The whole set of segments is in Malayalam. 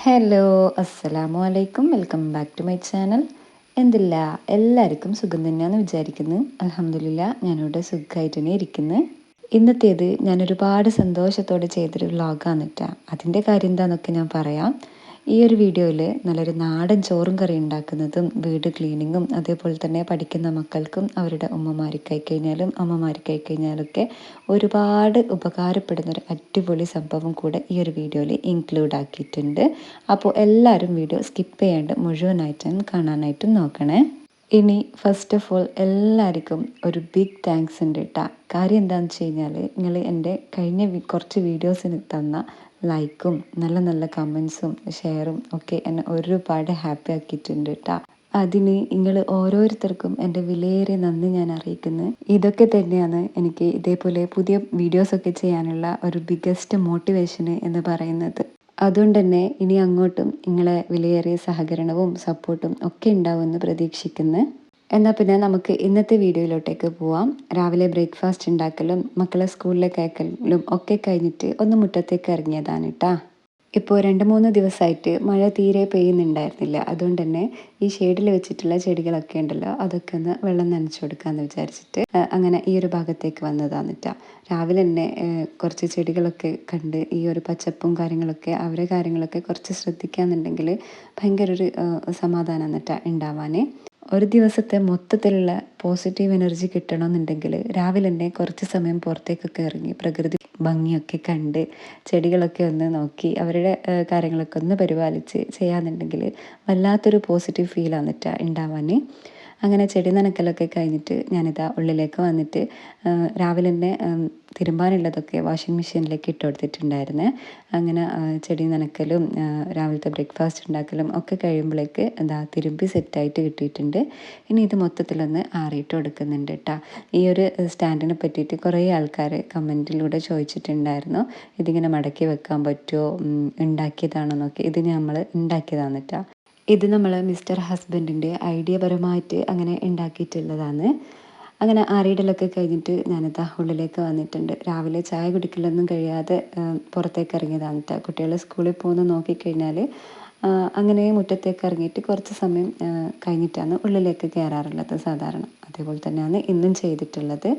ഹലോ, അസ്സലാമു അലൈക്കും. Welcome back to my channel. എന്തില്ല, എല്ലാവർക്കും സുഖം തന്നെയാണെന്ന് വിചാരിക്കുന്നു. അൽഹംദുലില്ലാ, ഞാനിവിടെ സുഖമായിട്ട് തന്നെ ഇരിക്കുന്നു. ഇന്നത്തേത് ഞാൻ ഒരുപാട് സന്തോഷത്തോടെ ചെയ്തൊരു വ്ളോഗാണ് കേട്ടോ. അതിൻ്റെ കാര്യം എന്താണെന്നൊക്കെ ഞാൻ പറയാം. ഈ ഒരു വീഡിയോയിൽ നല്ലൊരു നാടൻ ചോറും കറി ഉണ്ടാക്കുന്നതും വീട് ക്ലീനിങ്ങും അതേപോലെ തന്നെ പഠിക്കുന്ന മക്കൾക്കും അവരുടെ ഉമ്മമാർക്കായി കഴിഞ്ഞാലും അമ്മമാർക്കായി കഴിഞ്ഞാലൊക്കെ ഒരുപാട് ഉപകാരപ്പെടുന്നൊരു അടിപൊളി സംഭവം കൂടെ ഈ ഒരു വീഡിയോയിൽ ഇൻക്ലൂഡ് ആക്കിയിട്ടുണ്ട്. അപ്പോൾ എല്ലാവരും വീഡിയോ സ്കിപ്പ് ചെയ്യാണ്ട് മുഴുവനായിട്ടും കാണാനായിട്ടും നോക്കണേ. ഇനി ഫസ്റ്റ് ഓഫ് ഓൾ എല്ലാവർക്കും ഒരു ബിഗ് താങ്ക്സ് ഉണ്ട് കേട്ടോ. കാര്യം എന്താണെന്ന് വെച്ച് കഴിഞ്ഞാൽ നിങ്ങൾ എൻ്റെ കഴിഞ്ഞ കുറച്ച് വീഡിയോസിന് തന്ന ലൈക്കും നല്ല നല്ല കമൻസും ഷെയറും ഒക്കെ എന്നെ ഒരുപാട് ഹാപ്പി ആക്കിയിട്ടുണ്ട് കേട്ടോ. അതിന് നിങ്ങൾ ഓരോരുത്തർക്കും എൻ്റെ വിലയേറിയ നന്ദി ഞാൻ അറിയിക്കുന്നു. ഇതൊക്കെ തന്നെയാണ് എനിക്ക് ഇതേപോലെ പുതിയ വീഡിയോസൊക്കെ ചെയ്യാനുള്ള ഒരു ബിഗ്ഗസ്റ്റ് മോട്ടിവേഷന് എന്ന് പറയുന്നത്. അതുകൊണ്ട് തന്നെ ഇനി അങ്ങോട്ടും നിങ്ങളെ വിലയേറിയ സഹകരണവും സപ്പോർട്ടും ഒക്കെ ഉണ്ടാവുമെന്ന് പ്രതീക്ഷിക്കുന്നു. എന്നാൽ പിന്നെ നമുക്ക് ഇന്നത്തെ വീഡിയോയിലോട്ടേക്ക് പോവാം. രാവിലെ ബ്രേക്ക്ഫാസ്റ്റ് ഉണ്ടാക്കലും മക്കളെ സ്കൂളിലേക്ക് അയക്കലും ഒക്കെ കഴിഞ്ഞിട്ട് ഒന്ന് മുറ്റത്തേക്ക് ഇറങ്ങിയതാണ് കേട്ടോ. ഇപ്പോൾ 2-3 ദിവസമായിട്ട് മഴ തീരെ പെയ്യുന്നുണ്ടായിരുന്നില്ല. അതുകൊണ്ട് തന്നെ ഈ ഷെയ്ഡിൽ വെച്ചിട്ടുള്ള ചെടികളൊക്കെ ഉണ്ടല്ലോ, അതൊക്കെ ഒന്ന് വെള്ളം നനച്ചു കൊടുക്കാമെന്ന് വിചാരിച്ചിട്ട് അങ്ങനെ ഈ ഒരു ഭാഗത്തേക്ക് വന്നതാണ് കേട്ടോ. രാവിലെ തന്നെ കുറച്ച് ചെടികളൊക്കെ കണ്ട് ഈ ഒരു പച്ചപ്പും കാര്യങ്ങളൊക്കെ അവരെ കാര്യങ്ങളൊക്കെ കുറച്ച് ശ്രദ്ധിക്കാന്നുണ്ടെങ്കിൽ ഭയങ്കര ഒരു സമാധാനം കേട്ടോ ഉണ്ടാവാൻ. ഒരു ദിവസത്തെ മൊത്തത്തിലുള്ള പോസിറ്റീവ് എനർജി കിട്ടണമെന്നുണ്ടെങ്കിൽ രാവിലെ തന്നെ കുറച്ച് സമയം പുറത്തേക്കൊക്കെ ഇറങ്ങി പ്രകൃതി ഭംഗിയൊക്കെ കണ്ട് ചെടികളൊക്കെ ഒന്ന് നോക്കി അവരുടെ കാര്യങ്ങളൊക്കെ ഒന്ന് പരിപാലിച്ച് ചെയ്യാന്നുണ്ടെങ്കിൽ വല്ലാത്തൊരു പോസിറ്റീവ് ഫീലാണ് കേട്ടോ ഉണ്ടാവാൻ. അങ്ങനെ ചെടി നനക്കലൊക്കെ കഴിഞ്ഞിട്ട് ഞാനിതാ ഉള്ളിലേക്ക് വന്നിട്ട് രാവിലെ തന്നെ തിരുമ്പാനുള്ളതൊക്കെ വാഷിംഗ് മെഷീനിലേക്ക് ഇട്ട് കൊടുത്തിട്ടുണ്ടായിരുന്നേ. അങ്ങനെ ചെടി നനക്കലും രാവിലത്തെ ബ്രേക്ക്ഫാസ്റ്റ് ഉണ്ടാക്കലും ഒക്കെ കഴിയുമ്പോഴേക്ക് എന്താ തിരുമ്പി സെറ്റായിട്ട് കിട്ടിയിട്ടുണ്ട്. ഇനി ഇത് മൊത്തത്തിലൊന്ന് ആറിയിട്ട് കൊടുക്കുന്നുണ്ട് കേട്ടോ. ഈ ഒരു സ്റ്റാൻഡിനെ പറ്റിയിട്ട് കുറേ ആൾക്കാർ കമൻറ്റിലൂടെ ചോദിച്ചിട്ടുണ്ടായിരുന്നു, ഇതിങ്ങനെ മടക്കി വെക്കാൻ പറ്റുമോ, ഉണ്ടാക്കിയതാണോ എന്നൊക്കെ. ഇത് നമ്മൾ ഉണ്ടാക്കിയതാണ് കേട്ടോ. ഇത് നമ്മൾ മിസ്റ്റർ ഹസ്ബൻഡിൻ്റെ ഐഡിയ പരമായിട്ട് അങ്ങനെ ഉണ്ടാക്കിയിട്ടുള്ളതാണ്. അങ്ങനെ ആറിയിടലൊക്കെ കഴിഞ്ഞിട്ട് ഞാനിതാ ഉള്ളിലേക്ക് വന്നിട്ടുണ്ട്. രാവിലെ ചായ കുടിക്കലൊന്നും കഴിയാതെ പുറത്തേക്ക് ഇറങ്ങിയതാണ് കേട്ടോ. കുട്ടികൾ സ്കൂളിൽ പോകുന്ന നോക്കിക്കഴിഞ്ഞാൽ അങ്ങനെ മുറ്റത്തേക്ക് ഇറങ്ങിയിട്ട് കുറച്ച് സമയം കഴിഞ്ഞിട്ടാണ് ഉള്ളിലേക്ക് കയറാറുള്ളത് സാധാരണ. അതേപോലെ തന്നെയാണ് ഇന്നും ചെയ്തിട്ടുള്ളത്.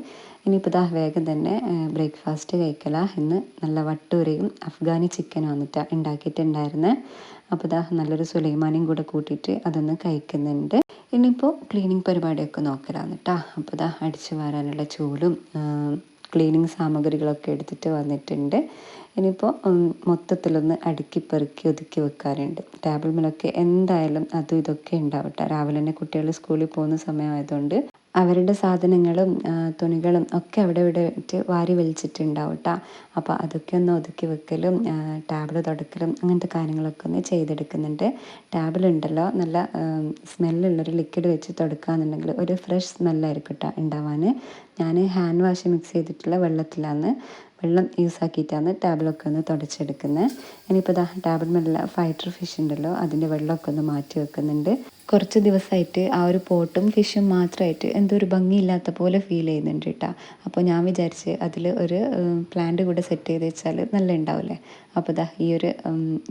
ഇനിയിപ്പോൾ ഇതാ വേഗം തന്നെ ബ്രേക്ക്ഫാസ്റ്റ് കഴിക്കലാണ്. ഇന്ന് നല്ല വട്ടൂരയും അഫ്ഗാനി ചിക്കനും വന്നിട്ടാണ് ഉണ്ടാക്കിയിട്ടുണ്ടായിരുന്നത്. അപ്പോൾ ഇതാ നല്ലൊരു സുലൈമാനിയും കൂടെ കൂട്ടിയിട്ട് അതൊന്ന് കഴിക്കുന്നുണ്ട്. ഇനിയിപ്പോൾ ക്ലീനിങ് പരിപാടിയൊക്കെ നോക്കലാണ് കേട്ടോ. അപ്പോൾ ഇതാ അടിച്ചു വാരാനുള്ള ചൂലും ക്ലീനിങ് സാമഗ്രികളൊക്കെ എടുത്തിട്ട് വന്നിട്ടുണ്ട്. ഇനിയിപ്പോൾ മൊത്തത്തിലൊന്ന് അടുക്കി പെറുക്കി ഒതുക്കി വെക്കാറുണ്ട്. ടേബിൾ മേലൊക്കെ എന്തായാലും അതും ഇതൊക്കെ ഉണ്ടാവട്ടെ. രാവിലെ തന്നെ കുട്ടികൾ സ്കൂളിൽ പോകുന്ന സമയമായതുകൊണ്ട് അവരുടെ സാധനങ്ങളും തുണികളും ഒക്കെ അവിടെ ഇവിടെ ഇട്ട് വാരി വലിച്ചിട്ടുണ്ടാവും കേട്ടോ. അപ്പോൾ അതൊക്കെ ഒന്ന് ഒതുക്കി വെക്കലും ടാബിൾ തുടക്കലും അങ്ങനത്തെ കാര്യങ്ങളൊക്കെ ഒന്ന് ചെയ്തെടുക്കുന്നുണ്ട്. ടാബിളുണ്ടല്ലോ നല്ല സ്മെല്ലുള്ളൊരു ലിക്വിഡ് വെച്ച് തുടക്കുകയെന്നുണ്ടെങ്കിൽ ഒരു ഫ്രഷ് സ്മെല്ലായിരിക്കും കേട്ടോ ഉണ്ടാവാൻ. ഞാൻ ഹാൻഡ് വാഷ് മിക്സ് ചെയ്തിട്ടുള്ള വെള്ളം യൂസ് ആക്കിയിട്ടാണ് ടാബിളൊക്കെ ഒന്ന് തുടച്ചെടുക്കുന്നത്. ഇനിയിപ്പോൾ ഇതാ ടാബിൾ മേലുള്ള ഫൈറ്റർ ഫിഷ് ഉണ്ടല്ലോ, അതിൻ്റെ വെള്ളമൊക്കെ ഒന്ന് മാറ്റി വെക്കുന്നുണ്ട്. കുറച്ച് ദിവസമായിട്ട് ആ ഒരു പോട്ടും ഫിഷും മാത്രമായിട്ട് എന്തോ ഒരു ഭംഗിയില്ലാത്ത പോലെ ഫീൽ ചെയ്യുന്നുണ്ട് കേട്ടോ. അപ്പോൾ ഞാൻ വിചാരിച്ച് അതിൽ ഒരു പ്ലാന്റ് കൂടെ സെറ്റ് ചെയ്ത് വെച്ചാൽ നല്ല ഉണ്ടാവില്ലേ. അപ്പോൾ ഇതാ ഈ ഒരു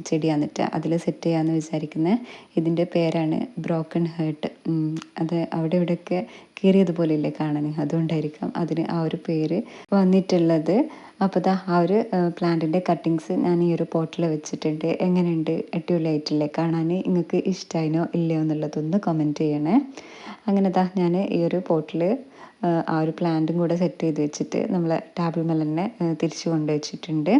ചെടി വന്നിട്ട് അതിൽ സെറ്റ് ചെയ്യാമെന്ന് വിചാരിക്കുന്നത്. ഇതിൻ്റെ പേരാണ് ബ്രോക്കൺ ഹേർട്ട്. അത് അവിടെ ഇവിടെയൊക്കെ കീറിയതുപോലെ ഇല്ലേ കാണാൻ, അതുകൊണ്ടായിരിക്കാം അതിന് ആ ഒരു പേര് വന്നിട്ടുള്ളത്. അപ്പോൾ ഇതാ ആ ഒരു പ്ലാന്റിൻ്റെ കട്ടിങ്സ് ഞാൻ ഈ ഒരു പോട്ടിൽ വെച്ചിട്ടുണ്ട്. എങ്ങനെയുണ്ട്, അടിപൊളിയായിട്ടില്ലേ കാണാൻ? നിങ്ങൾക്ക് ഇഷ്ടമായിനോ ഇല്ലയോ എന്നുള്ളതൊന്ന് കമൻറ്റ് ചെയ്യണേ. അങ്ങനെ ഇതാ ഞാൻ ഈ ഒരു പോട്ടിൽ ആ ഒരു പ്ലാന്റും കൂടെ സെറ്റ് ചെയ്ത് വെച്ചിട്ട് നമ്മൾ ടേബിൾ മേൽ തന്നെ തിരിച്ചു കൊണ്ട് വെച്ചിട്ടുണ്ട്.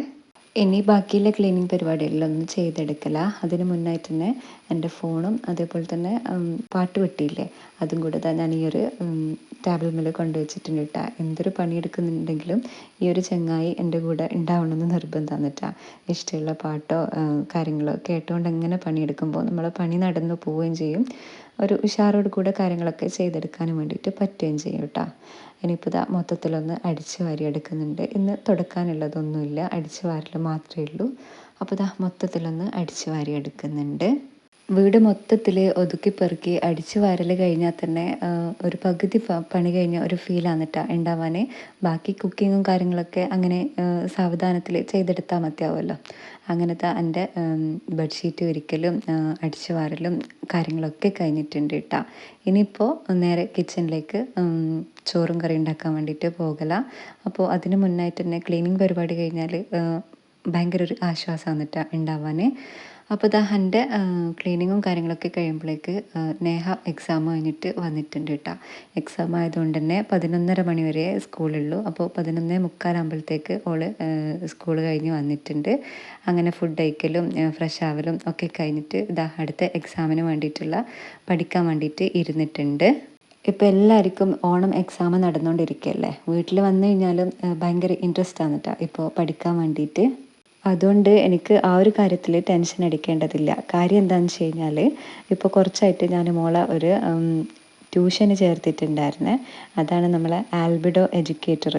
ഇനി ബാക്കിയുള്ള ക്ലീനിങ് പരിപാടിയെല്ലാം ഒന്ന് ചെയ്തെടുക്കല. അതിന് മുന്നായിട്ട് തന്നെ എൻ്റെ ഫോണും അതേപോലെ തന്നെ പാട്ട് പെട്ടിയില്ലേ അതും കൂടെ ഞാൻ ഈ ഒരു ടേബിൾ മേൽ കൊണ്ടുവച്ചിട്ടുണ്ട് കേട്ടോ. എന്തൊരു പണിയെടുക്കുന്നുണ്ടെങ്കിലും ഈ ഒരു ചങ്ങായി എൻ്റെ കൂടെ ഉണ്ടാവണമെന്ന് നിർബന്ധമാണ് കേട്ടോ. ഇഷ്ടമുള്ള പാട്ടോ കാര്യങ്ങളോ കേട്ടുകൊണ്ട് എങ്ങനെ പണിയെടുക്കുമ്പോൾ നമ്മളെ പണി നടന്നു പോവുകയും ചെയ്യും. ഒരു ഉഷാറോട് കൂടെ കാര്യങ്ങളൊക്കെ ചെയ്തെടുക്കാനും വേണ്ടിയിട്ട് പറ്റുകയും ചെയ്യും കേട്ടോ. ഇനിയിപ്പോൾ ഇതാ മൊത്തത്തിലൊന്ന് അടിച്ച് വാരി എടുക്കുന്നുണ്ട്. ഇന്ന് തുടക്കാനുള്ളതൊന്നുമില്ല, അടിച്ച് വാരൽ മാത്രമേ ഉള്ളൂ. അപ്പോൾ ഇതാ മൊത്തത്തിലൊന്ന് അടിച്ച് വാരി എടുക്കുന്നുണ്ട്. വീട് മൊത്തത്തിൽ ഒതുക്കി പെറുക്കി അടിച്ചു വാരൽ കഴിഞ്ഞാൽ തന്നെ ഒരു പകുതി പണി കഴിഞ്ഞ ഒരു ഫീലാണ് കേട്ടോ ഉണ്ടാവാൻ. ബാക്കി കുക്കിങ്ങും കാര്യങ്ങളൊക്കെ അങ്ങനെ സാവധാനത്തിൽ ചെയ്തെടുത്താൽ മതിയാവുമല്ലോ. അങ്ങനത്തെ എൻ്റെ ബെഡ്ഷീറ്റ് വിരിക്കലും അടിച്ചു വാരലും കാര്യങ്ങളൊക്കെ കഴിഞ്ഞിട്ടുണ്ട് കേട്ടോ. ഇനിയിപ്പോൾ നേരെ കിച്ചണിലേക്ക് ചോറും കറി ഉണ്ടാക്കാൻ വേണ്ടിയിട്ട് പോകല. അപ്പോൾ അതിന് മുന്നായിട്ട് തന്നെ ക്ലീനിങ് പരിപാടി കഴിഞ്ഞാൽ ഭയങ്കര ഒരു ആശ്വാസമാണ് കേട്ടോ ഉണ്ടാവാൻ. അപ്പോൾ ഇതാ എൻ്റെ ക്ലീനിങ്ങും കാര്യങ്ങളൊക്കെ കഴിയുമ്പോഴേക്ക് നേഹ എക്സാം കഴിഞ്ഞിട്ട് വന്നിട്ടുണ്ട് കേട്ടോ. എക്സാം ആയതുകൊണ്ട് തന്നെ 11:30 മണി വരെ സ്കൂളുള്ളൂ. അപ്പോൾ 11:45 ഓള് സ്കൂൾ കഴിഞ്ഞ് വന്നിട്ടുണ്ട്. അങ്ങനെ ഫുഡ് കഴിക്കലും ഫ്രഷ് ആവലും ഒക്കെ കഴിഞ്ഞിട്ട് ഇതാ അടുത്ത എക്സാമിന് വേണ്ടിയിട്ടുള്ള പഠിക്കാൻ വേണ്ടിയിട്ട് ഇരുന്നിട്ടുണ്ട്. ഇപ്പോൾ എല്ലാവർക്കും ഓണം എക്സാം നടന്നുകൊണ്ടിരിക്കുകയല്ലേ. വീട്ടിൽ വന്നു കഴിഞ്ഞാലും ഭയങ്കര ഇൻട്രസ്റ്റ് ആണ് കേട്ടോ ഇപ്പോൾ പഠിക്കാൻ വേണ്ടിയിട്ട്. അതുകൊണ്ട് എനിക്ക് ആ ഒരു കാര്യത്തിൽ ടെൻഷൻ അടിക്കേണ്ടതില്ല. കാര്യം എന്താണെന്ന് വെച്ച് കഴിഞ്ഞാൽ ഇപ്പോൾ കുറച്ചായിട്ട് ഞാൻ മോളെ ഒരു ട്യൂഷന് ചേർത്തിട്ടുണ്ടായിരുന്നേ. അതാണ് നമ്മളെ ആൽബിഡോ എഡ്യൂക്കേറ്റർ.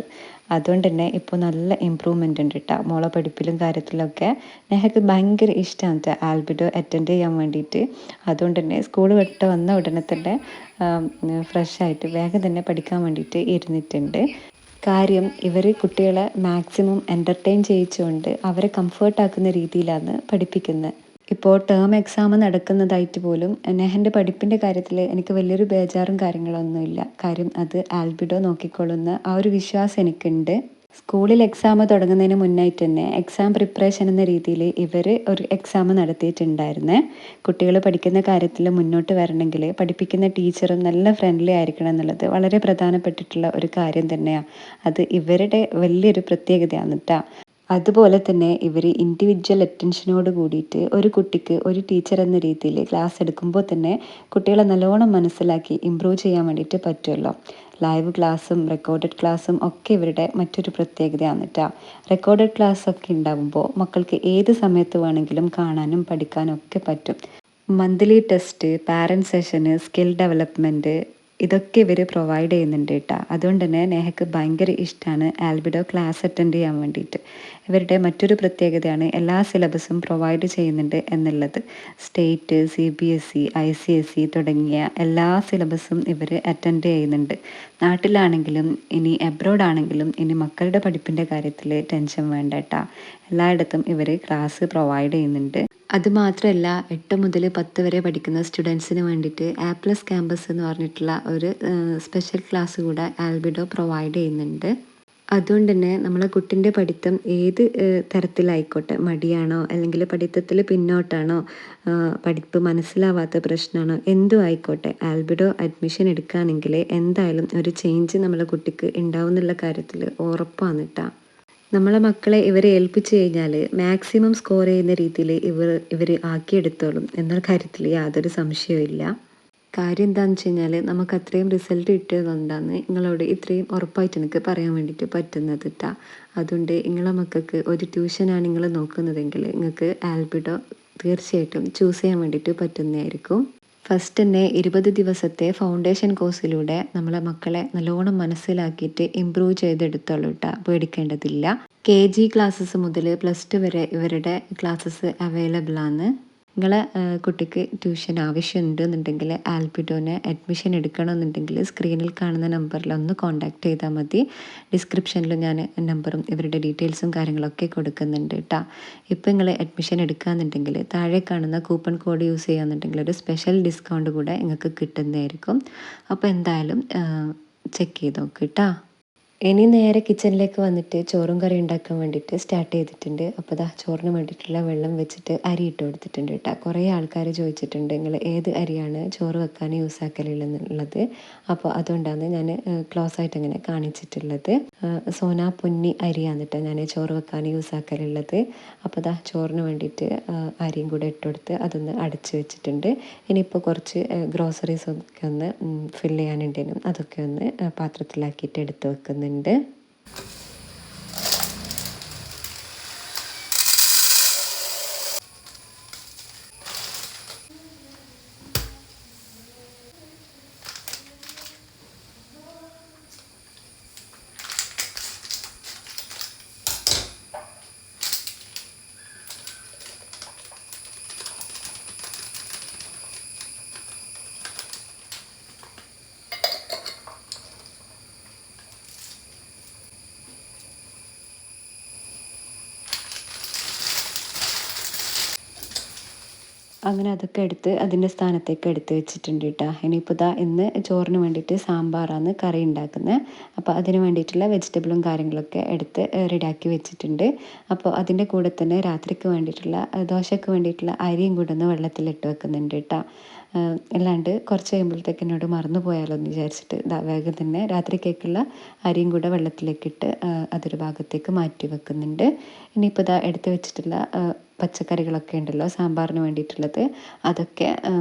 അതുകൊണ്ട് തന്നെ ഇപ്പോൾ നല്ല ഇമ്പ്രൂവ്മെൻ്റ് ഉണ്ട് കേട്ടോ മോളെ പഠിപ്പിലും കാര്യത്തിലൊക്കെ. എനിക്ക് ഭയങ്കര ഇഷ്ടമാണ് ആൽബിഡോ അറ്റൻഡ് ചെയ്യാൻ വേണ്ടിയിട്ട്. അതുകൊണ്ട് തന്നെ സ്കൂൾ വിട്ട് വന്ന ഉടനെ തന്നെ ഫ്രഷായിട്ട് വേഗം തന്നെ പഠിക്കാൻ വേണ്ടിയിട്ട് ഇരുന്നിട്ടുണ്ട്. കാര്യം ഇവർ കുട്ടികളെ മാക്സിമം എൻ്റർടൈൻ ചെയ്യിച്ചുകൊണ്ട് അവരെ കംഫേർട്ടാക്കുന്ന രീതിയിലാണ് പഠിപ്പിക്കുന്നത്. ഇപ്പോൾ ടേം എക്സാം നടക്കുന്നതായിട്ട് പോലും നെഹൻ്റെ പഠിപ്പിൻ്റെ കാര്യത്തിൽ എനിക്ക് വലിയൊരു ബേജാറും കാര്യങ്ങളൊന്നുമില്ല. കാര്യം അത് ആൽബിഡോ നോക്കിക്കൊള്ളുന്ന ആ ഒരു വിശ്വാസം എനിക്കുണ്ട്. സ്കൂളിൽ എക്സാം തുടങ്ങുന്നതിന് മുന്നായിട്ട് തന്നെ എക്സാം പ്രിപ്പറേഷൻ എന്ന രീതിയിൽ ഇവർ ഒരു എക്സാം നടത്തിയിട്ടുണ്ടായിരുന്നേ. കുട്ടികൾ പഠിക്കുന്ന കാര്യത്തിൽ മുന്നോട്ട് വരണമെങ്കിൽ പഠിപ്പിക്കുന്ന ടീച്ചറും നല്ല ഫ്രണ്ട്ലി ആയിരിക്കണം എന്നുള്ളത് വളരെ പ്രധാനപ്പെട്ടിട്ടുള്ള ഒരു കാര്യം തന്നെയാണ്. അത് ഇവരുടെ വലിയൊരു പ്രത്യേകതയാണ് കേട്ടോ. അതുപോലെ തന്നെ ഇവർ ഇൻഡിവിജ്വൽ അറ്റൻഷനോട് കൂടിയിട്ട് ഒരു കുട്ടിക്ക് ഒരു ടീച്ചർ എന്ന രീതിയിൽ ക്ലാസ് എടുക്കുമ്പോൾ തന്നെ കുട്ടികളെ നല്ലോണം മനസ്സിലാക്കി ഇമ്പ്രൂവ് ചെയ്യാൻ വേണ്ടിയിട്ട് പറ്റുമല്ലോ. ലൈവ് ക്ലാസ്സും റെക്കോർഡഡ് ക്ലാസ്സും ഒക്കെ ഇവരുടെ മറ്റൊരു പ്രത്യേകതയാണ് കേട്ടോ. റെക്കോർഡഡ് ക്ലാസ് ഒക്കെ ഉണ്ടാകുമ്പോൾ മക്കൾക്ക് ഏത് സമയത്ത് വേണമെങ്കിലും കാണാനും പഠിക്കാനും ഒക്കെ പറ്റും. മന്ത്ലി ടെസ്റ്റ്, പാരൻറ് സെഷന്, സ്കിൽ ഡെവലപ്മെൻറ്റ് ഇതൊക്കെ ഇവർ പ്രൊവൈഡ് ചെയ്യുന്നുണ്ട് കേട്ടോ. അതുകൊണ്ട് തന്നെ നേഹക്ക് ഭയങ്കര ഇഷ്ടമാണ് ആൽബിഡോ ക്ലാസ് അറ്റൻഡ് ചെയ്യാൻ വേണ്ടിയിട്ട്. ഇവരുടെ മറ്റൊരു പ്രത്യേകതയാണ് എല്ലാ സിലബസും പ്രൊവൈഡ് ചെയ്യുന്നുണ്ട് എന്നുള്ളത്. സ്റ്റേറ്റ്, CBSE, ICSE തുടങ്ങിയ എല്ലാ സിലബസും ഇവർ അറ്റൻഡ് ചെയ്യുന്നുണ്ട്. നാട്ടിലാണെങ്കിലും ഇനി എബ്രോഡ് ആണെങ്കിലും ഇനി മക്കളുടെ പഠിപ്പിൻ്റെ കാര്യത്തിൽ ടെൻഷൻ വേണ്ട കേട്ടോ. എല്ലായിടത്തും ഇവർ ക്ലാസ് പ്രൊവൈഡ് ചെയ്യുന്നുണ്ട്. അതുമാത്രമല്ല 8 മുതൽ 10 വരെ പഠിക്കുന്ന സ്റ്റുഡൻസിന് വേണ്ടിയിട്ട് A+ ക്യാമ്പസ് എന്ന് പറഞ്ഞിട്ടുള്ള ഒരു സ്പെഷ്യൽ ക്ലാസ് കൂടെ ആൽബിഡോ പ്രൊവൈഡ് ചെയ്യുന്നുണ്ട്. അതുകൊണ്ട് തന്നെ നമ്മളെ കുട്ടിൻ്റെ പഠിത്തം ഏത് തരത്തിലായിക്കോട്ടെ, മടിയാണോ അല്ലെങ്കിൽ പഠിത്തത്തിൽ പിന്നോട്ടാണോ, പഠിപ്പ് മനസ്സിലാവാത്ത പ്രശ്നമാണോ, എന്തും ആയിക്കോട്ടെ, ആൽബിഡോ അഡ്മിഷൻ എടുക്കുകയാണെങ്കിൽ എന്തായാലും ഒരു ചേഞ്ച് നമ്മളെ കുട്ടിക്ക് ഉണ്ടാവും എന്നുള്ള കാര്യത്തിൽ ഉറപ്പാണ് കേട്ടോ. നമ്മളെ മക്കളെ ഇവരെ ഏൽപ്പിച്ചു കഴിഞ്ഞാൽ മാക്സിമം സ്കോർ ചെയ്യുന്ന രീതിയിൽ ഇവർ ആക്കിയെടുത്തോളും എന്ന കാര്യത്തിൽ യാതൊരു സംശയവും ഇല്ല. കാര്യം എന്താണെന്ന് വെച്ച് കഴിഞ്ഞാൽ നമുക്ക് അത്രയും റിസൾട്ട് കിട്ടിയതുകൊണ്ടാണ് നിങ്ങളോട് ഇത്രയും ഉറപ്പായിട്ട് എനിക്ക് പറയാൻ വേണ്ടിയിട്ട് പറ്റുന്നത് കേട്ടോ. അതുകൊണ്ട് നിങ്ങളെ മക്കൾക്ക് ഒരു ട്യൂഷനാണ് നിങ്ങൾ നോക്കുന്നതെങ്കിൽ നിങ്ങൾക്ക് ആൽബിഡോ തീർച്ചയായിട്ടും ചൂസ് ചെയ്യാൻ വേണ്ടിയിട്ട് പറ്റുന്നതായിരിക്കും. ഫസ്റ്റ് തന്നെ 20 ദിവസത്തെ ഫൗണ്ടേഷൻ കോഴ്സിലൂടെ നമ്മളെ മക്കളെ നല്ലോണം മനസ്സിലാക്കിയിട്ട് ഇമ്പ്രൂവ് ചെയ്തെടുത്തോളൂ കേട്ടോ. പേടിക്കേണ്ടതില്ല. KG ക്ലാസ്സസ് മുതൽ +2 വരെ ഇവരുടെ ക്ലാസ്സസ് അവൈലബിൾ ആണ്. നിങ്ങളെ കുട്ടിക്ക് ട്യൂഷൻ ആവശ്യമുണ്ട് എന്നുണ്ടെങ്കിൽ ആൽബിഡോനെ അഡ്മിഷൻ എടുക്കണമെന്നുണ്ടെങ്കിൽ സ്ക്രീനിൽ കാണുന്ന നമ്പറിൽ ഒന്ന് കോൺടാക്ട് ചെയ്താൽ മതി. ഡിസ്ക്രിപ്ഷനിൽ ഞാൻ നമ്പറും ഇവരുടെ ഡീറ്റെയിൽസും കാര്യങ്ങളൊക്കെ കൊടുക്കുന്നുണ്ട് കേട്ടോ. ഇപ്പോൾ നിങ്ങൾ അഡ്മിഷൻ എടുക്കുകയെന്നുണ്ടെങ്കിൽ താഴെ കാണുന്ന കൂപ്പൺ കോഡ് യൂസ് ചെയ്യുകയെന്നുണ്ടെങ്കിൽ ഒരു സ്പെഷ്യൽ ഡിസ്കൗണ്ട് കൂടെ നിങ്ങൾക്ക് കിട്ടുന്നതായിരിക്കും. അപ്പോൾ എന്തായാലും ചെക്ക് ചെയ്ത് നോക്ക് കേട്ടോ. ഇനി നേരെ കിച്ചണിലേക്ക് വന്നിട്ട് ചോറും കറി ഉണ്ടാക്കാൻ വേണ്ടിയിട്ട് സ്റ്റാർട്ട് ചെയ്തിട്ടുണ്ട്. അപ്പോൾ ദാ ചോറിന് വേണ്ടിയിട്ടുള്ള വെള്ളം വെച്ചിട്ട് അരി ഇട്ട് കൊടുത്തിട്ടുണ്ട് കേട്ടോ. കുറേ ആൾക്കാർ ചോദിച്ചിട്ടുണ്ട് നിങ്ങൾ ഏത് അരിയാണ് ചോറ് വെക്കാൻ യൂസ് ആക്കലുള്ളത്. അപ്പോൾ അതുകൊണ്ടാണ് ഞാൻ ക്ലോസ് ആയിട്ട് അങ്ങനെ കാണിച്ചിട്ടുള്ളത്. സോന പൊന്നി അരിയാണ് കേട്ടോ ഞാൻ ചോറ് വെക്കാൻ യൂസ് ആക്കലുള്ളത്. അപ്പോൾ ദാ ചോറിന് വേണ്ടിയിട്ട് അരിയും കൂടെ ഇട്ട് കൊടുത്ത് അതൊന്ന് അടച്ച് വെച്ചിട്ടുണ്ട്. ഇനിയിപ്പോൾ കുറച്ച് ഗ്രോസറീസ് ഒക്കെ ഒന്ന് ഫില്ല് ചെയ്യാനുണ്ടേനും അതൊക്കെ ഒന്ന് പാത്രത്തിലാക്കിയിട്ട് എടുത്ത് വെക്കുന്നുണ്ട്. അങ്ങനെ അതൊക്കെ എടുത്ത് അതിൻ്റെ സ്ഥാനത്തേക്ക് എടുത്ത് വെച്ചിട്ടുണ്ട് കേട്ടോ. ഇനിയിപ്പോൾ ഇതാ ഇന്ന് ചോറിന് വേണ്ടിയിട്ട് സാമ്പാറാണ് കറി ഉണ്ടാക്കുന്നത്. അപ്പോൾ അതിന് വേണ്ടിയിട്ടുള്ള വെജിറ്റബിളും കാര്യങ്ങളൊക്കെ എടുത്ത് റെഡിയാക്കി വെച്ചിട്ടുണ്ട്. അപ്പോൾ അതിൻ്റെ കൂടെ തന്നെ രാത്രിക്ക് വേണ്ടിയിട്ടുള്ള ദോശയ്ക്ക് വേണ്ടിയിട്ടുള്ള അരിയും കൂടെ ഒന്ന് വെള്ളത്തിലിട്ട് വെക്കുന്നുണ്ട് കേട്ടോ. അല്ലാണ്ട് കുറച്ച് കഴിയുമ്പോഴത്തേക്ക് എന്നോട് മറന്നു പോയാലോ എന്ന് വിചാരിച്ചിട്ട് വേഗം തന്നെ രാത്രിക്കേക്കുള്ള അരിയും കൂടെ വെള്ളത്തിലേക്കിട്ട് അതൊരു ഭാഗത്തേക്ക് മാറ്റി വെക്കുന്നുണ്ട്. ഇനിയിപ്പോൾ ഇതാ എടുത്ത് വെച്ചിട്ടുള്ള പച്ചക്കറികളൊക്കെ ഉണ്ടല്ലോ സാമ്പാറിന് വേണ്ടിയിട്ടുള്ളത്, അതൊക്കെ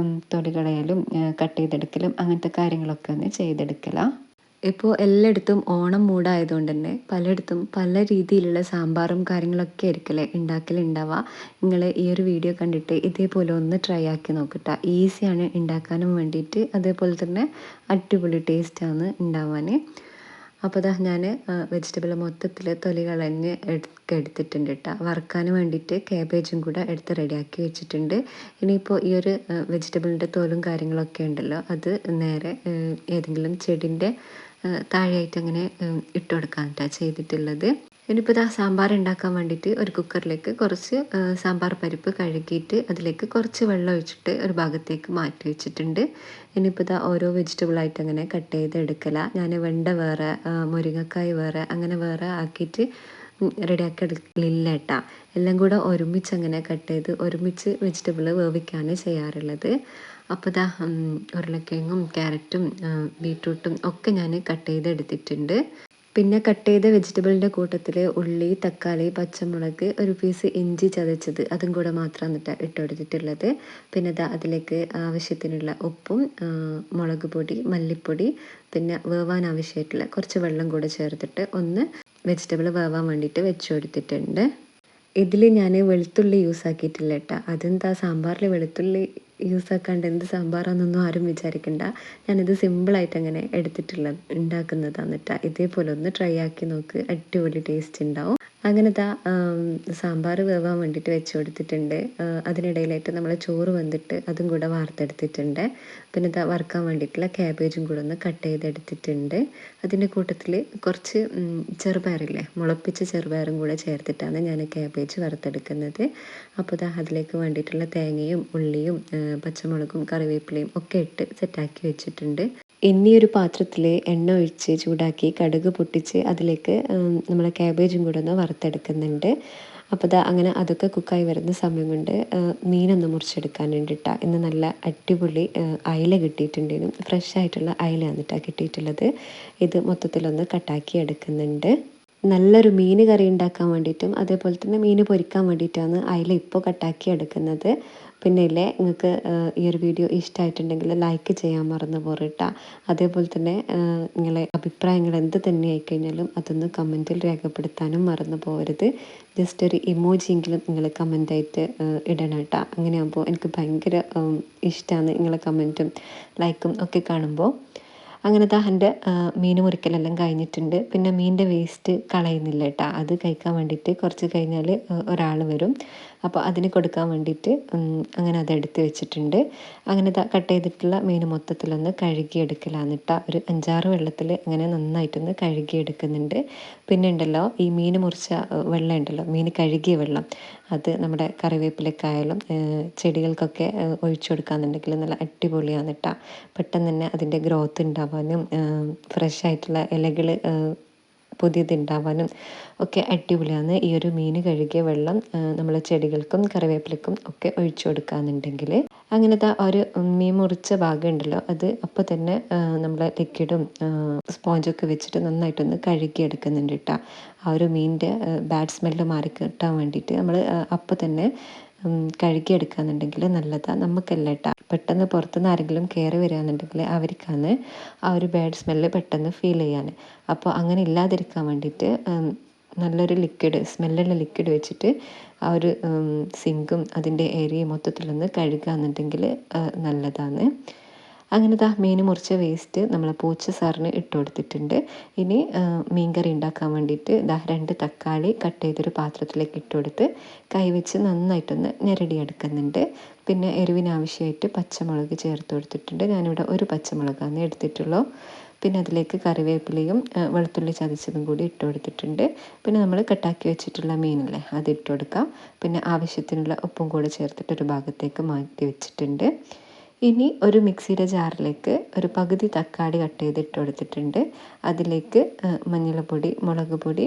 തൊലി കളയലും കട്ട് ചെയ്തെടുക്കലും അങ്ങനത്തെ കാര്യങ്ങളൊക്കെ ഒന്ന് ചെയ്തെടുക്കലാണ്. ഇപ്പോൾ എല്ലായിടത്തും ഓണം മൂടായതുകൊണ്ട് തന്നെ പലയിടത്തും പല രീതിയിലുള്ള സാമ്പാറും കാര്യങ്ങളൊക്കെ ആയിരിക്കല്ലേ ഉണ്ടാക്കലുണ്ടാവുക. നിങ്ങൾ ഈ ഒരു വീഡിയോ കണ്ടിട്ട് ഇതേപോലെ ഒന്ന് ട്രൈ ആക്കി നോക്കട്ടെ. ഈസിയാണ് ഉണ്ടാക്കാനും വേണ്ടിയിട്ട്, അതേപോലെ തന്നെ അടിപൊളി ടേസ്റ്റാണ് ഉണ്ടാവാൻ. അപ്പോൾ ഇതാ ഞാൻ വെജിറ്റബിൾ മൊത്തത്തിൽ തൊലി കളഞ്ഞ് എടുത്തിട്ടുണ്ട് കേട്ടോ. വറുക്കാൻ വേണ്ടിയിട്ട് കാബേജും കൂടെ എടുത്ത് റെഡിയാക്കി വെച്ചിട്ടുണ്ട്. ഇനിയിപ്പോൾ ഈ ഒരു വെജിറ്റബിളിൻ്റെ തോലും കാര്യങ്ങളൊക്കെ ഉണ്ടല്ലോ, അത് നേരെ ഏതെങ്കിലും ചെടിൻ്റെ താഴെയായിട്ട് അങ്ങനെ ഇട്ട് കൊടുക്കാനായിട്ടാണ് ചെയ്തിട്ടുള്ളത്. ഇനിയിപ്പോൾ ഇതാ സാമ്പാർ ഉണ്ടാക്കാൻ വേണ്ടിയിട്ട് ഒരു കുക്കറിലേക്ക് കുറച്ച് സാമ്പാർ പരിപ്പ് കഴുകിയിട്ട് അതിലേക്ക് കുറച്ച് വെള്ളം ഒഴിച്ചിട്ട് ഒരു ഭാഗത്തേക്ക് മാറ്റി വെച്ചിട്ടുണ്ട്. ഇനിയിപ്പോൾ ഇതാ ഓരോ വെജിറ്റബിളായിട്ട് അങ്ങനെ കട്ട് ചെയ്ത് എടുക്കല. ഞാൻ വെണ്ട വേറെ മുരിങ്ങക്കായ് വേറെ അങ്ങനെ വേറെ ആക്കിയിട്ട് റെഡിയാക്കി എടുക്കലില്ല കേട്ടോ. എല്ലാം കൂടെ ഒരുമിച്ച് അങ്ങനെ കട്ട് ചെയ്ത് ഒരുമിച്ച് വെജിറ്റബിൾ വേവിക്കാണ് ചെയ്യാറുള്ളത്. അപ്പോൾ ഇതാ ഉരുളക്കിഴങ്ങും ക്യാരറ്റും ബീട്രൂട്ടും ഒക്കെ ഞാൻ കട്ട് ചെയ്ത് എടുത്തിട്ടുണ്ട്. പിന്നെ കട്ട് ചെയ്ത വെജിറ്റബിളിൻ്റെ കൂട്ടത്തിൽ ഉള്ളി, തക്കാളി, പച്ചമുളക്, ഒരു പീസ് ഇഞ്ചി ചതച്ചത് അതും കൂടെ മാത്രമാണ് ഇട്ടെടുത്തിട്ടുള്ളത്. പിന്നെ അതിലേക്ക് ആവശ്യത്തിനുള്ള ഉപ്പും മുളക് പൊടി, മല്ലിപ്പൊടി, പിന്നെ വേവാൻ ആവശ്യമായിട്ടുള്ള കുറച്ച് വെള്ളം കൂടെ ചേർത്തിട്ട് ഒന്ന് വെജിറ്റബിൾ വേവാൻ വേണ്ടിയിട്ട് വെച്ച് കൊടുത്തിട്ടുണ്ട്. ഇതിൽ ഞാൻ വെളുത്തുള്ളി യൂസ് ആക്കിയിട്ടില്ല കേട്ടോ. അതെന്താ സാമ്പാറിൽ വെളുത്തുള്ളി യൂസ് ആക്കാണ്ട് എന്ത് സാമ്പാറാണെന്നൊന്നും ആരും വിചാരിക്കണ്ട. ഞാനിത് സിമ്പിളായിട്ട് അങ്ങനെ ഉണ്ടാക്കുന്നതാണ് കേട്ടോ. ഇതേപോലെ ഒന്ന് ട്രൈ ആക്കി നോക്ക്, അടിപൊളി ടേസ്റ്റ് ഉണ്ടാവും. അങ്ങനെ സാമ്പാർ വേവാൻ വേണ്ടിയിട്ട് വെച്ച് കൊടുത്തിട്ടുണ്ട്. അതിനിടയിലായിട്ട് നമ്മൾ ചോറ് വെന്തിട്ട് അതും കൂടെ വാർത്തെടുത്തിട്ടുണ്ട്. പിന്നെ വറുക്കാൻ വേണ്ടിയിട്ടുള്ള ക്യാബേജും കൂടെ ഒന്ന് കട്ട് ചെയ്തെടുത്തിട്ടുണ്ട്. അതിൻ്റെ കൂട്ടത്തിൽ കുറച്ച് ചെറുപയറില്ലേ, മുളപ്പിച്ച ചെറുപയറും കൂടെ ചേർത്തിട്ടാണ് ഞാൻ ക്യാബേജ് വറുത്തെടുക്കുന്നത്. അപ്പോൾ അതിലേക്ക് വേണ്ടിയിട്ടുള്ള തേങ്ങയും ഉള്ളിയും പച്ചമുളകും കറിവേപ്പിലയും ഒക്കെ ഇട്ട് സെറ്റാക്കി വെച്ചിട്ടുണ്ട്. ഇനി ഒരു പാത്രത്തിൽ എണ്ണ ഒഴിച്ച് ചൂടാക്കി കടുക് പൊട്ടിച്ച് അതിലേക്ക് നമ്മളെ ക്യാബേജും കൂടെ ഒന്ന് വറുത്തെടുക്കുന്നുണ്ട്. അപ്പോൾ അങ്ങനെ അതൊക്കെ കുക്കായി വരുന്ന സമയം കൊണ്ട് മീനൊന്ന് മുറിച്ചെടുക്കാനുണ്ട് കേട്ടോ. ഇന്ന് നല്ല അടിപൊളി അയില കിട്ടിയിട്ടുണ്ടെങ്കിലും ഫ്രഷ് ആയിട്ടുള്ള അയിലയാണ് കേട്ടോ കിട്ടിയിട്ടുള്ളത്. ഇത് മൊത്തത്തിലൊന്ന് കട്ടാക്കി എടുക്കുന്നുണ്ട്. നല്ലൊരു മീൻ കറി ഉണ്ടാക്കാൻ വേണ്ടിയിട്ടും അതേപോലെ തന്നെ മീൻ പൊരിക്കാൻ വേണ്ടിയിട്ടാണ് അയില ഇപ്പോൾ കട്ടാക്കി എടുക്കുന്നത്. പിന്നെ ഇല്ലേ, നിങ്ങൾക്ക് ഈ ഒരു വീഡിയോ ഇഷ്ടമായിട്ടുണ്ടെങ്കിൽ ലൈക്ക് ചെയ്യാൻ മറന്നു പോരട്ടാ. അതേപോലെ തന്നെ നിങ്ങളെ അഭിപ്രായങ്ങൾ എന്ത് തന്നെ ആയിക്കഴിഞ്ഞാലും അതൊന്ന് കമൻറ്റിൽ രേഖപ്പെടുത്താനും മറന്നു പോകരുത്. ജസ്റ്റ് ഒരു ഇമോജിയെങ്കിലും നിങ്ങൾ കമൻറ്റായിട്ട് ഇടണം കേട്ടോ. അങ്ങനെയാകുമ്പോൾ എനിക്ക് ഭയങ്കര ഇഷ്ടമാണ് നിങ്ങളെ കമൻറ്റും ലൈക്കും ഒക്കെ കാണുമ്പോൾ. അങ്ങനെ എൻ്റെ മീൻ മുറിക്കലെല്ലാം കഴിഞ്ഞിട്ടുണ്ട്. പിന്നെ മീനിൻ്റെ വേസ്റ്റ് കളയുന്നില്ല കേട്ടോ. അത് കഴിക്കാൻ വേണ്ടിയിട്ട് കുറച്ച് കഴിഞ്ഞാൽ ഒരാൾ വരും. അപ്പോൾ അതിന് കൊടുക്കാൻ വേണ്ടിയിട്ട് അങ്ങനെ അത് എടുത്ത് വെച്ചിട്ടുണ്ട്. അങ്ങനെ കട്ട് ചെയ്തിട്ടുള്ള മീൻ മൊത്തത്തിലൊന്ന് കഴുകിയെടുക്കലാന്ന് കേട്ടോ. ഒരു 5-6 വെള്ളത്തിൽ അങ്ങനെ നന്നായിട്ടൊന്ന് കഴുകിയെടുക്കുന്നുണ്ട്. പിന്നെ ഉണ്ടല്ലോ, ഈ മീൻ മുറിച്ച വെള്ളം ഉണ്ടല്ലോ, മീൻ കഴുകിയ വെള്ളം, അത് നമ്മുടെ കറിവേപ്പിലക്കായാലും ചെടികൾക്കൊക്കെ ഒഴിച്ചു കൊടുക്കാന്നുണ്ടെങ്കിൽ നല്ല അടിപൊളിയാണ് കേട്ടോ. പെട്ടെന്ന് തന്നെ അതിൻ്റെ ഗ്രോത്ത് ഉണ്ടാവാനും ഫ്രഷ് ആയിട്ടുള്ള ഇലകൾ പുതിയതുണ്ടാവാനും ഒക്കെ അടിപൊളിയാണ് ഈ ഒരു മീൻ കഴുകിയ വെള്ളം നമ്മൾ ചെടികൾക്കും കറിവേപ്പിലക്കും ഒക്കെ ഒഴിച്ചു കൊടുക്കാന്നുണ്ടെങ്കിൽ. അങ്ങനത്തെ ഒരു മീൻ മുറിച്ച ഭാഗം ഉണ്ടല്ലോ, അത് അപ്പോൾ തന്നെ നമ്മൾ ലിക്വിഡും സ്പോഞ്ചൊക്കെ വെച്ചിട്ട് നന്നായിട്ടൊന്ന് കഴുകിയെടുക്കുന്നുണ്ട് കേട്ടോ. ആ ഒരു മീനിൻ്റെ ബാഡ് സ്മെല്ല് മാറി കിട്ടാൻ വേണ്ടിയിട്ട് നമ്മൾ അപ്പോൾ തന്നെ കഴുകിയെടുക്കാന്നുണ്ടെങ്കിൽ നല്ലതാണ്. നമുക്കല്ല കേട്ടോ. പെട്ടെന്ന് പുറത്തുനിന്ന് ആരെങ്കിലും കയറി വരികയാണെന്നുണ്ടെങ്കിൽ അവർക്കാണ് ആ ഒരു ബാഡ് സ്മെല്ല് പെട്ടെന്ന് ഫീൽ ചെയ്യാൻ. അപ്പോൾ അങ്ങനെ ഇല്ലാതിരിക്കാൻ വേണ്ടിയിട്ട് നല്ലൊരു ലിക്വിഡ്, സ്മെല്ലുള്ള ലിക്വിഡ് വെച്ചിട്ട് ആ ഒരു സിങ്കും അതിൻ്റെ ഏരിയയും മൊത്തത്തിലൊന്ന് കഴുകുകയെന്നുണ്ടെങ്കിൽ നല്ലതാണ്. അങ്ങനെ മീൻ മുറിച്ച വേസ്റ്റ് നമ്മൾ പൂച്ച സാറിന് ഇട്ട് കൊടുത്തിട്ടുണ്ട്. ഇനി മീൻ കറി ഉണ്ടാക്കാൻ വേണ്ടിയിട്ട് 2 തക്കാളി കട്ട് ചെയ്തൊരു പാത്രത്തിലേക്ക് ഇട്ട് കൊടുത്ത് കൈവച്ച് നന്നായിട്ടൊന്ന് ഞെരടിയെടുക്കുന്നുണ്ട്. പിന്നെ എരിവിനാവശ്യമായിട്ട് പച്ചമുളക് ചേർത്ത് കൊടുത്തിട്ടുണ്ട്. ഞാനിവിടെ ഒരു പച്ചമുളകാണ് എടുത്തിട്ടുള്ളൂ. പിന്നെ അതിലേക്ക് കറിവേപ്പിലയും വെളുത്തുള്ളി ചതച്ചതും കൂടി ഇട്ട് കൊടുത്തിട്ടുണ്ട്. പിന്നെ നമ്മൾ കട്ടാക്കി വെച്ചിട്ടുള്ള മീനില്ലേ അത് ഇട്ട് കൊടുക്കാം. പിന്നെ ആവശ്യത്തിനുള്ള ഉപ്പും കൂടി ചേർത്തിട്ട് ഒരു ഭാഗത്തേക്ക് മാറ്റി വെച്ചിട്ടുണ്ട്. ഇനി ഒരു മിക്സിയുടെ ജാറിലേക്ക് ഒരു പകുതി തക്കാളി കട്ട് ചെയ്ത് ഇട്ട് കൊടുത്തിട്ടുണ്ട്. അതിലേക്ക് മഞ്ഞൾപ്പൊടി, മുളക് പൊടി,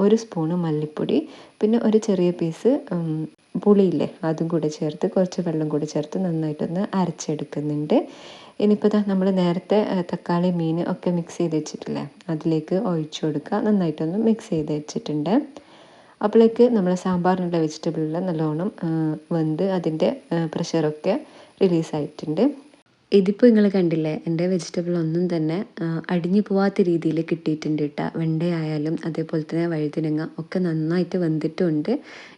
ഒരു സ്പൂണ് മല്ലിപ്പൊടി, പിന്നെ ഒരു ചെറിയ പീസ് പുളിയില്ലേ അതും കൂടെ ചേർത്ത് കുറച്ച് വെള്ളം കൂടി ചേർത്ത് നന്നായിട്ടൊന്ന് അരച്ചെടുക്കുന്നുണ്ട്. ഇനിയിപ്പോൾ നമ്മൾ നേരത്തെ തക്കാളി മീൻ ഒക്കെ മിക്സ് ചെയ്ത് വെച്ചിട്ടില്ലേ അതിലേക്ക് ഒഴിച്ചു കൊടുക്കുക. നന്നായിട്ടൊന്ന് മിക്സ് ചെയ്ത് വെച്ചിട്ടുണ്ട്. അപ്പോഴേക്ക് നമ്മൾ സാമ്പാറിനുള്ള വെജിറ്റബിളെല്ലാം നല്ലോണം വെന്ത് അതിൻ്റെ പ്രഷറൊക്കെ റിലീസായിട്ടുണ്ട്. ഇതിപ്പോൾ നിങ്ങൾ കണ്ടില്ലേ, എൻ്റെ വെജിറ്റബിൾ ഒന്നും തന്നെ അടിഞ്ഞു പോവാത്ത രീതിയിൽ കിട്ടിയിട്ടുണ്ട് കേട്ടോ. വെണ്ടയായാലും അതേപോലെ തന്നെ വഴുതനങ്ങ ഒക്കെ നന്നായിട്ട് വെന്തിട്ടുണ്ട്.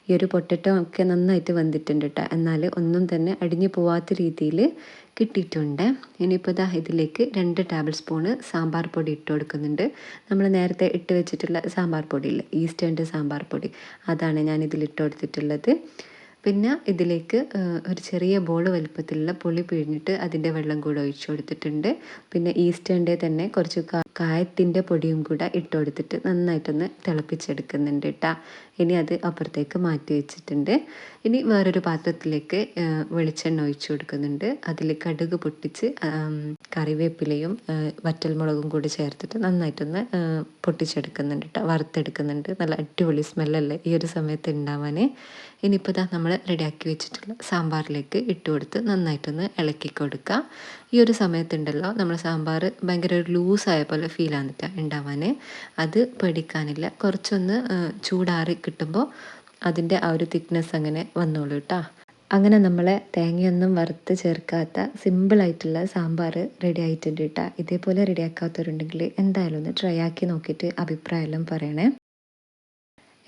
ഈ ഒരു പൊട്ടറ്റോ ഒക്കെ നന്നായിട്ട് വെന്തിട്ടുണ്ട് കേട്ടോ. എന്നാൽ ഒന്നും തന്നെ അടിഞ്ഞു പോവാത്ത രീതിയിൽ കിട്ടിയിട്ടുണ്ട്. ഇനിയിപ്പോൾ ഇതാ ഇതിലേക്ക് 2 ടേബിൾ സ്പൂണ് സാമ്പാർ പൊടി ഇട്ട് കൊടുക്കുന്നുണ്ട്. നമ്മൾ നേരത്തെ ഇട്ട് വെച്ചിട്ടുള്ള സാമ്പാർ പൊടിയില്ലേ, ഈസ്റ്റേണിൻ്റെ സാമ്പാർ പൊടി, അതാണ് ഞാൻ ഇതിലിട്ട് കൊടുത്തിട്ടുള്ളത്. പിന്നെ ഇതിലേക്ക് ഒരു ചെറിയ ബോൾ വലുപ്പത്തിലുള്ള പുളി പിഴിഞ്ഞിട്ട് അതിൻ്റെ വെള്ളം കൂടെ ഒഴിച്ചു കൊടുത്തിട്ടുണ്ട്. പിന്നെ ഈസ്റ്റേണിൻ്റെ തന്നെ കുറച്ച് കായത്തിൻ്റെ പൊടിയും കൂടെ ഇട്ട് കൊടുത്തിട്ട് നന്നായിട്ടൊന്ന് തിളപ്പിച്ചെടുക്കുന്നുണ്ട് കേട്ടോ. ഇനി അത് അപ്പുറത്തേക്ക് മാറ്റി വെച്ചിട്ടുണ്ട്. ഇനി വേറൊരു പാത്രത്തിലേക്ക് വെളിച്ചെണ്ണ ഒഴിച്ചു കൊടുക്കുന്നുണ്ട്. അതിൽ കടുക് പൊട്ടിച്ച് കറിവേപ്പിലയും വറ്റൽമുളകും കൂടി ചേർത്തിട്ട് നന്നായിട്ടൊന്ന് പൊട്ടിച്ചെടുക്കുന്നുണ്ട് കേട്ടോ, വറുത്തെടുക്കുന്നുണ്ട്. നല്ല അടിപൊളി സ്മെല്ലല്ലേ ഈ ഒരു സമയത്ത് ഉണ്ടാവാൻ. ഇനിയിപ്പോൾ ഇതാ നമ്മൾ റെഡിയാക്കി വെച്ചിട്ടുള്ള സാമ്പാറിലേക്ക് ഇട്ട് കൊടുത്ത് നന്നായിട്ടൊന്ന് ഇളക്കി കൊടുക്കുക. ഈ ഒരു സമയത്തുണ്ടല്ലോ നമ്മൾ സാമ്പാർ ഭയങ്കര ഒരു ലൂസായ പോലെ ഫീൽ ആന്നിട്ടാണ് ഉണ്ടാവാൻ. അത് പേടിക്കാനില്ല. കുറച്ചൊന്ന് ചൂടാറി കിട്ടുമ്പോൾ അതിൻ്റെ ആ ഒരു തിക്നെസ് അങ്ങനെ വന്നോളൂ കേട്ടോ. അങ്ങനെ നമ്മളെ തേങ്ങയൊന്നും വറുത്ത് ചേർക്കാത്ത സിമ്പിളായിട്ടുള്ള സാമ്പാർ റെഡി ആയിട്ടുണ്ട് കേട്ടോ. ഇതേപോലെ റെഡിയാക്കാത്തവരുണ്ടെങ്കിൽ എന്തായാലും ഒന്ന് ട്രൈ ആക്കി നോക്കിയിട്ട് അഭിപ്രായമെല്ലാം പറയണേ.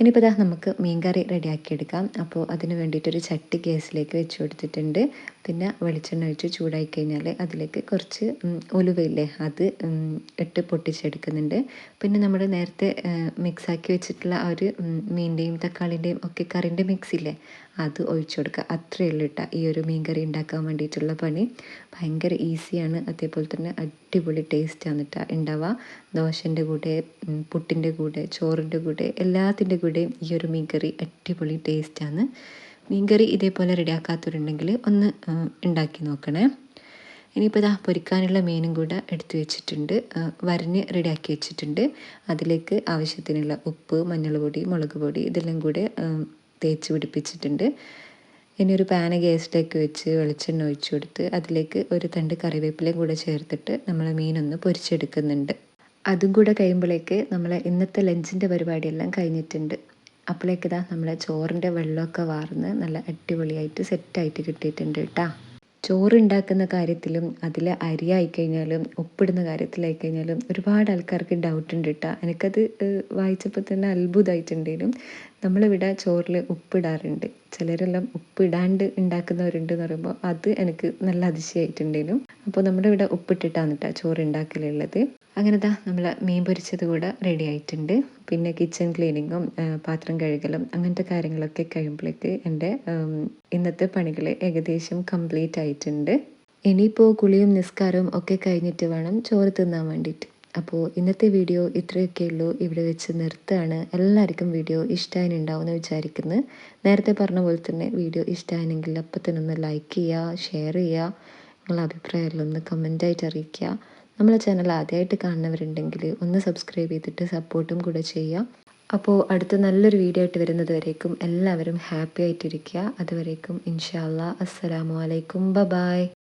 ഇനിയിപ്പോൾ ഇതാ നമുക്ക് മീൻകറി റെഡിയാക്കിയെടുക്കാം. അപ്പോൾ അതിന് വേണ്ടിയിട്ടൊരു ചട്ടി ഗ്യാസിലേക്ക് വെച്ച് കൊടുത്തിട്ടുണ്ട്. പിന്നെ വെളിച്ചെണ്ണ ഒഴിച്ച് ചൂടായി കഴിഞ്ഞാൽ അതിലേക്ക് കുറച്ച് ഉലുവയില്ലേ അത് ഇട്ട് പൊട്ടിച്ചെടുക്കുന്നുണ്ട്. പിന്നെ നമ്മൾ നേരത്തെ മിക്സാക്കി വെച്ചിട്ടുള്ള ആ ഒരു മീനിൻ്റെയും തക്കാളിൻ്റെയും ഒക്കെ കറിൻ്റെ മിക്സില്ലേ അത് ഒഴിച്ചു കൊടുക്കുക. അത്രയേ ഉള്ളൂ കേട്ടോ ഈ ഒരു മീൻകറി ഉണ്ടാക്കാൻ വേണ്ടിയിട്ടുള്ള പണി. ഭയങ്കര ഈസിയാണ്, അതേപോലെ തന്നെ അടിപൊളി ടേസ്റ്റാണ് കേട്ടോ ഉണ്ടാവുക. ദോശൻ്റെ കൂടെ, പുട്ടിൻ്റെ കൂടെ, ചോറിൻ്റെ കൂടെ, എല്ലാത്തിൻ്റെ കൂടെയും ഈ ഒരു മീൻകറി അടിപൊളി ടേസ്റ്റാണ്. മീൻകറി ഇതേപോലെ റെഡിയാക്കാത്തവരുണ്ടെങ്കിൽ ഒന്ന് ഉണ്ടാക്കി നോക്കണേ. ഇനിയിപ്പോൾ ഇതാ പൊരിക്കാനുള്ള മീനും കൂടെ എടുത്തു വെച്ചിട്ടുണ്ട്, വരഞ്ഞ് റെഡിയാക്കി വെച്ചിട്ടുണ്ട്. അതിലേക്ക് ആവശ്യത്തിനുള്ള ഉപ്പ്, മഞ്ഞൾപ്പൊടി, മുളക് പൊടി ഇതെല്ലാം കൂടെ തേച്ച് പിടിപ്പിച്ചിട്ടുണ്ട്. ഇനി ഒരു പാന് ഗ്യാസിലേക്ക് വെച്ച് വെളിച്ചെണ്ണ ഒഴിച്ചു കൊടുത്ത് അതിലേക്ക് ഒരു തണ്ട് കറിവേപ്പിലയും കൂടെ ചേർത്തിട്ട് നമ്മൾ മീനൊന്ന് പൊരിച്ചെടുക്കുന്നുണ്ട്. അതും കൂടെ കഴിയുമ്പോഴേക്ക് നമ്മളെ ഇന്നത്തെ ലഞ്ചിൻ്റെ പരിപാടിയെല്ലാം കഴിഞ്ഞിട്ടുണ്ട്. അപ്പോഴേക്ക് ഇതാ നമ്മളെ ചോറിൻ്റെ വെള്ളമൊക്കെ വാർന്ന് നല്ല അടിപൊളിയായിട്ട് സെറ്റായിട്ട് കിട്ടിയിട്ടുണ്ട് കേട്ടോ. ചോറ് ഉണ്ടാക്കുന്ന കാര്യത്തിലും അതിൽ അരി ആയിക്കഴിഞ്ഞാലും ഉപ്പിടുന്ന കാര്യത്തിലായിക്കഴിഞ്ഞാലും ഒരുപാട് ആൾക്കാർക്ക് ഡൗട്ട് ഉണ്ട് കേട്ടോ. എനിക്കത് വായിച്ചപ്പോൾ തന്നെ അത്ഭുതമായിട്ടുണ്ടെങ്കിലും നമ്മളിവിടെ ചോറിൽ ഉപ്പിടാറുണ്ട്. ചിലരെല്ലാം ഉപ്പിടാണ്ട് ഉണ്ടാക്കുന്നവരുണ്ട് എന്ന് പറയുമ്പോൾ അത് എനിക്ക് നല്ല അതിശയമായിട്ടുണ്ടെങ്കിലും. അപ്പോൾ നമ്മുടെ ഇവിടെ ഉപ്പിട്ടിട്ടാണ് കേട്ടോ ചോറ് ഉണ്ടാക്കലുള്ളത്. അങ്ങനെ നമ്മൾ മീൻ പൊരിച്ചത് കൂടെ റെഡി ആയിട്ടുണ്ട്. പിന്നെ കിച്ചൺ ക്ലീനിങ്ങും പാത്രം കഴുകലും അങ്ങനത്തെ കാര്യങ്ങളൊക്കെ കഴിയുമ്പോഴേക്ക് എൻ്റെ ഇന്നത്തെ പണികൾ ഏകദേശം കംപ്ലീറ്റ് ആയിട്ടുണ്ട്. ഇനിയിപ്പോൾ കുളിയും നിസ്കാരവും ഒക്കെ കഴിഞ്ഞിട്ട് വേണം ചോറ് തിന്നാൻ വേണ്ടിയിട്ട്. അപ്പോൾ ഇന്നത്തെ വീഡിയോ ഇത്രയൊക്കെ ഉള്ളൂ, ഇവിടെ വെച്ച് നിർത്തുകയാണ്. എല്ലാവർക്കും വീഡിയോ ഇഷ്ടമായിട്ടുണ്ടാവും എന്ന് വിചാരിക്കുന്നു. നേരത്തെ പറഞ്ഞ പോലെ തന്നെ വീഡിയോ ഇഷ്ടമായെങ്കിൽ അപ്പം തന്നെ ഒന്ന് ലൈക്ക് ചെയ്യുക, ഷെയർ ചെയ്യുക, നിങ്ങളുടെ അഭിപ്രായമെല്ലാം ഒന്ന് കമൻറ്റായിട്ട് അറിയിക്കുക. നമ്മളെ ചാനൽ ആദ്യമായിട്ട് കാണുന്നവരുണ്ടെങ്കിൽ ഒന്ന് സബ്സ്ക്രൈബ് ചെയ്തിട്ട് സപ്പോർട്ടും കൂടെ ചെയ്യുക. അപ്പോൾ അടുത്ത നല്ലൊരു വീഡിയോ ആയിട്ട് വരുന്നത് വരേക്കും എല്ലാവരും ഹാപ്പി ആയിട്ടിരിക്കുക. അതുവരേക്കും ഇൻഷാ അല്ലാ, അസ്സലാമു അലൈക്കും, ബൈ.